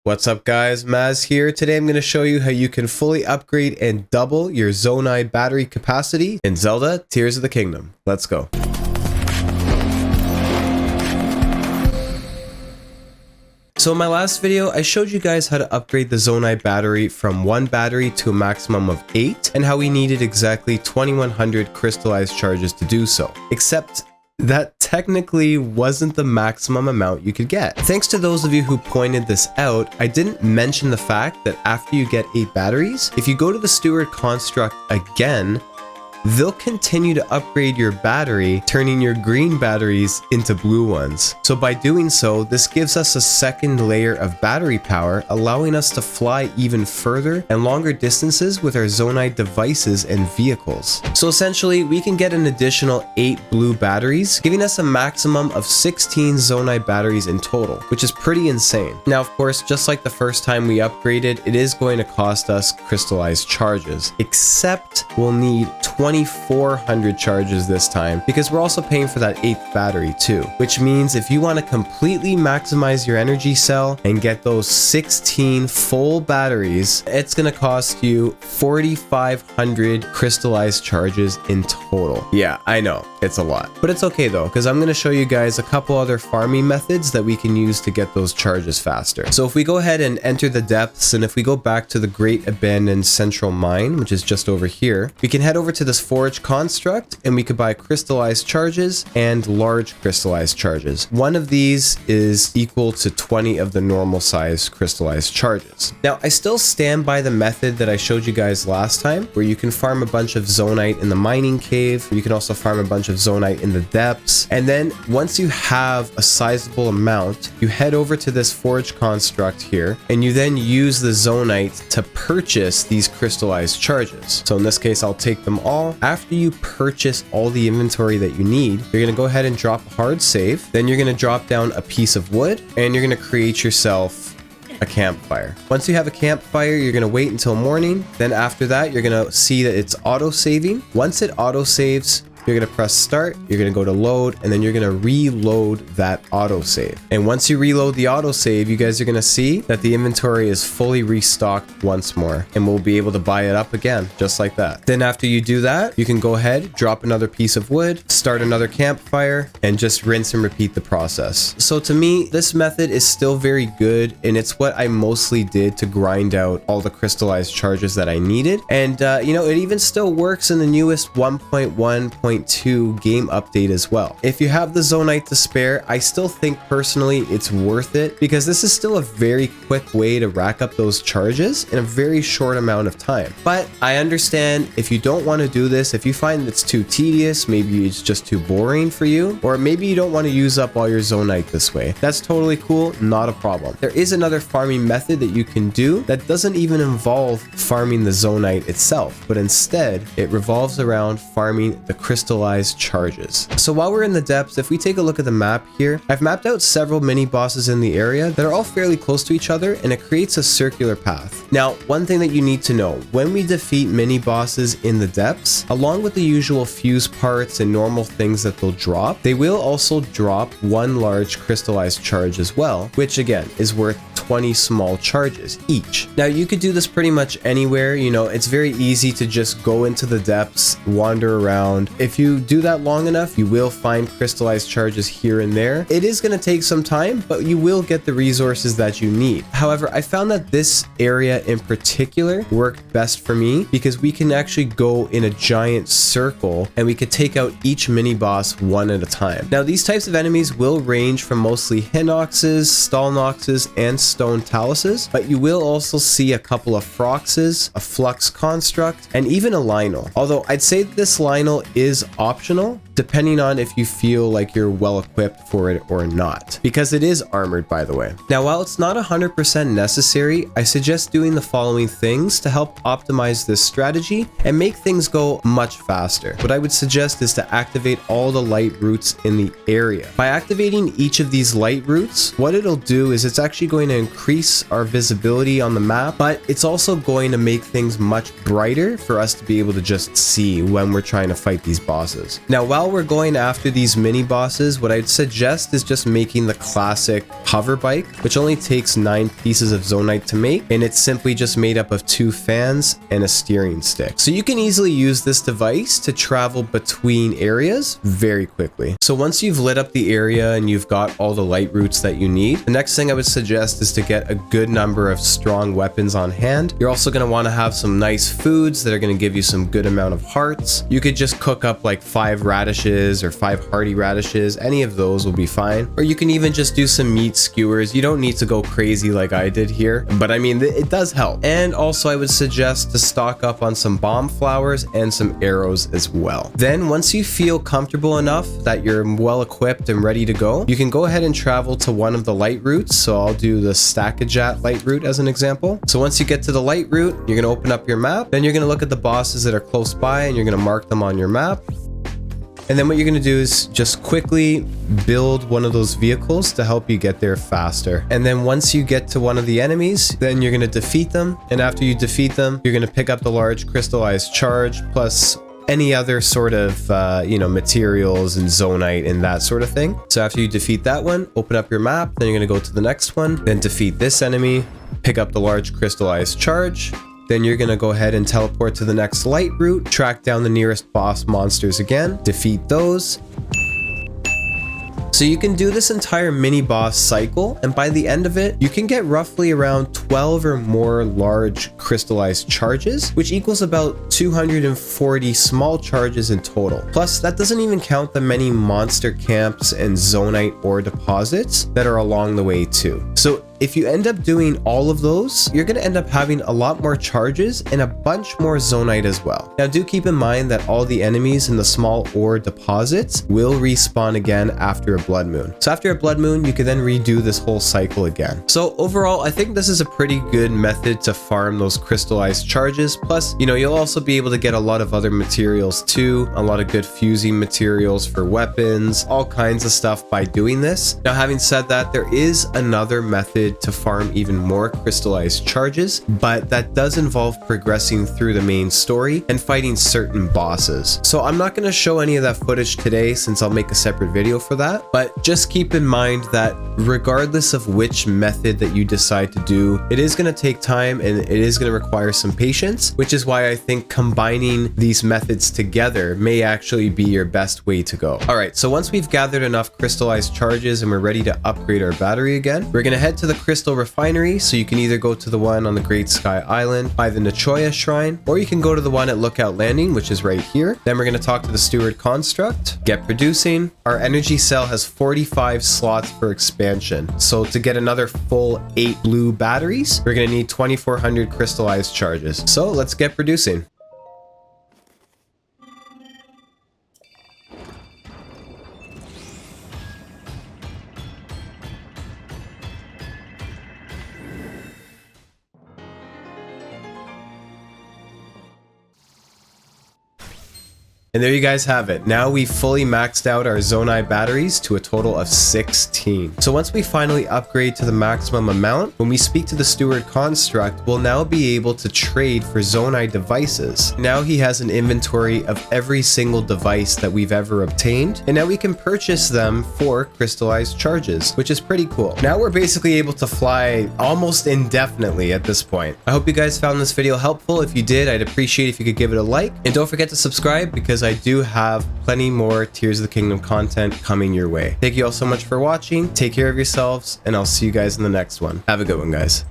What's up guys, Maz here. Today I'm going to show you how you can fully upgrade and double your Zonai battery capacity in Zelda Tears of the Kingdom. Let's go. So in my last video, I showed you guys how to upgrade the Zonai battery from 1 battery to a maximum of 8 and how we needed exactly 2100 crystallized charges to do so. Except that technically wasn't the maximum amount you could get. Thanks to those of you who pointed this out, I didn't mention the fact that after you get 8 batteries, if you go to the Steward Construct again, they'll continue to upgrade your battery, turning your green batteries into blue ones. So by doing so, this gives us a second layer of battery power, allowing us to fly even further and longer distances with our Zonai devices and vehicles. So essentially, we can get an additional 8 blue batteries, giving us a maximum of 16 Zonai batteries in total, which is pretty insane. Now, of course, just like the first time we upgraded, it is going to cost us crystallized charges, except we'll need 2400 charges this time because we're also paying for that 8th battery too, which means if you want to completely maximize your energy cell and get those 16 full batteries, it's going to cost you 4500 crystallized charges in total. Yeah, I know, it's a lot, but it's okay though, because I'm going to show you guys a couple other farming methods that we can use to get those charges faster. So if we go ahead and enter the depths, and if we go back to the Great Abandoned Central Mine, which is just over here, we can head over to this Forge Construct and we could buy crystallized charges and large crystallized charges. One of these is equal to 20 of the normal size crystallized charges. Now, I still stand by the method that I showed you guys last time, where you can farm a bunch of Zonaite in the mining cave. You can also farm a bunch of Zonaite in the depths. And then once you have a sizable amount, you head over to this Forge Construct here, and you then use the Zonaite to purchase these crystallized charges. So in this case, I'll take them all. After you purchase all the inventory that you need, you're going to go ahead and drop a hard save. Then you're going to drop down a piece of wood and you're going to create yourself a campfire. Once you have a campfire, you're going to wait until morning. Then after that, you're going to see that it's auto saving. Once it auto saves, you're going to press start, you're going to go to load, and then you're going to reload that autosave. And once you reload the autosave, you guys are going to see that the inventory is fully restocked once more, and we'll be able to buy it up again, just like that. Then after you do that, you can go ahead, drop another piece of wood, start another campfire, and just rinse and repeat the process. So to me, this method is still very good, and it's what I mostly did to grind out all the crystallized charges that I needed. And you know, it even still works in the newest 1.1.2 game update as well. If you have the Zonaite to spare, I still think personally it's worth it, because this is still a very quick way to rack up those charges in a very short amount of time. But I understand if you don't want to do this, if you find it's too tedious, maybe it's just too boring for you, or maybe you don't want to use up all your Zonaite this way, that's totally cool, not a problem. There is another farming method that you can do that doesn't even involve farming the Zonaite itself, but instead it revolves around farming the crystallized charges. So while we're in the depths, if we take a look at the map here, I've mapped out several mini bosses in the area that are all fairly close to each other, and it creates a circular path. Now, one thing that you need to know, when we defeat mini bosses in the depths, along with the usual fuse parts and normal things that they'll drop, they will also drop 1 large crystallized charge as well, which again is worth 20 small charges each. Now, you could do this pretty much anywhere. You know, it's very easy to just go into the depths, wander around. If you do that long enough, you will find crystallized charges here and there. It is going to take some time, but you will get the resources that you need. However, I found that this area in particular worked best for me because we can actually go in a giant circle and we could take out each mini boss one at a time. Now, these types of enemies will range from mostly Hinoxes, Stalnoxes, and Stone Taluses, but you will also see a couple of Froxes, a Flux Construct, and even a Lynel. Although I'd say this Lynel is optional, depending on if you feel like you're well equipped for it or not, because it is armored, by the way. Now, while it's not 100% necessary, I suggest doing the following things to help optimize this strategy and make things go much faster. What I would suggest is to activate all the light roots in the area. By activating each of these light roots, what it'll do is it's actually going to increase our visibility on the map, but it's also going to make things much brighter for us to be able to just see when we're trying to fight these bosses. Now, while while we're going after these mini bosses, what I'd suggest is just making the classic hover bike, which only takes 9 pieces of Zonaite to make, and it's simply just made up of 2 fans and a steering stick. So you can easily use this device to travel between areas very quickly. So once you've lit up the area and you've got all the light roots that you need, the next thing I would suggest is to get a good number of strong weapons on hand. You're also going to want to have some nice foods that are going to give you some good amount of hearts. You could just cook up like 5 radishes or 5 hearty radishes. Any of those will be fine. Or you can even just do some meat skewers. You don't need to go crazy like I did here, but I mean, it does help. And also I would suggest to stock up on some bomb flowers and some arrows as well. Then once you feel comfortable enough that you're well equipped and ready to go, you can go ahead and travel to one of the light routes. So I'll do the Stackajat light route as an example. So once you get to the light route, you're going to open up your map. Then you're going to look at the bosses that are close by and you're going to mark them on your map. And then what you're going to do is just quickly build one of those vehicles to help you get there faster. And then once you get to one of the enemies, then you're going to defeat them. And after you defeat them, you're going to pick up the large crystallized charge plus any other sort of, materials and Zonaite and that sort of thing. So after you defeat that one, open up your map, then you're going to go to the next one, then defeat this enemy, pick up the large crystallized charge. Then you're going to go ahead and teleport to the next light route, track down the nearest boss monsters again, defeat those. So you can do this entire mini boss cycle, and by the end of it, you can get roughly around 12 or more large crystallized charges, which equals about 240 small charges in total. Plus, that doesn't even count the many monster camps and Zonaite ore deposits that are along the way too. So if you end up doing all of those, you're going to end up having a lot more charges and a bunch more Zonaite as well. Now do keep in mind that all the enemies in the small ore deposits will respawn again after a blood moon. So after a blood moon, you can then redo this whole cycle again. So overall, I think this is a pretty good method to farm those crystallized charges. Plus, you'll also be able to get a lot of other materials too, a lot of good fusing materials for weapons, all kinds of stuff by doing this. Now, having said that, there is another method to farm even more crystallized charges, but that does involve progressing through the main story and fighting certain bosses. So I'm not going to show any of that footage today since I'll make a separate video for that, but just keep in mind that regardless of which method that you decide to do, it is going to take time and it is going to require some patience, which is why I think combining these methods together may actually be your best way to go. All right, so once we've gathered enough crystallized charges and we're ready to upgrade our battery again, we're going to head to the crystal refinery. So you can either go to the one on the Great Sky Island by the Nichoya Shrine, or you can go to the one at Lookout Landing, which is right here. Then we're going to talk to the Steward Construct, get producing. Our energy cell has 45 slots for expansion. So to get another full 8 blue batteries, we're going to need 2,400 crystallized charges. So let's get producing. And there you guys have it. Now we've fully maxed out our Zonai batteries to a total of 16. So once we finally upgrade to the maximum amount, when we speak to the Steward Construct, we'll now be able to trade for Zonai devices. Now he has an inventory of every single device that we've ever obtained, and now we can purchase them for crystallized charges, which is pretty cool. Now we're basically able to fly almost indefinitely at this point. I hope you guys found this video helpful. If you did, I'd appreciate if you could give it a like, and don't forget to subscribe because I do have plenty more Tears of the Kingdom content coming your way. Thank you all so much for watching. Take care of yourselves, and I'll see you guys in the next one. Have a good one, guys.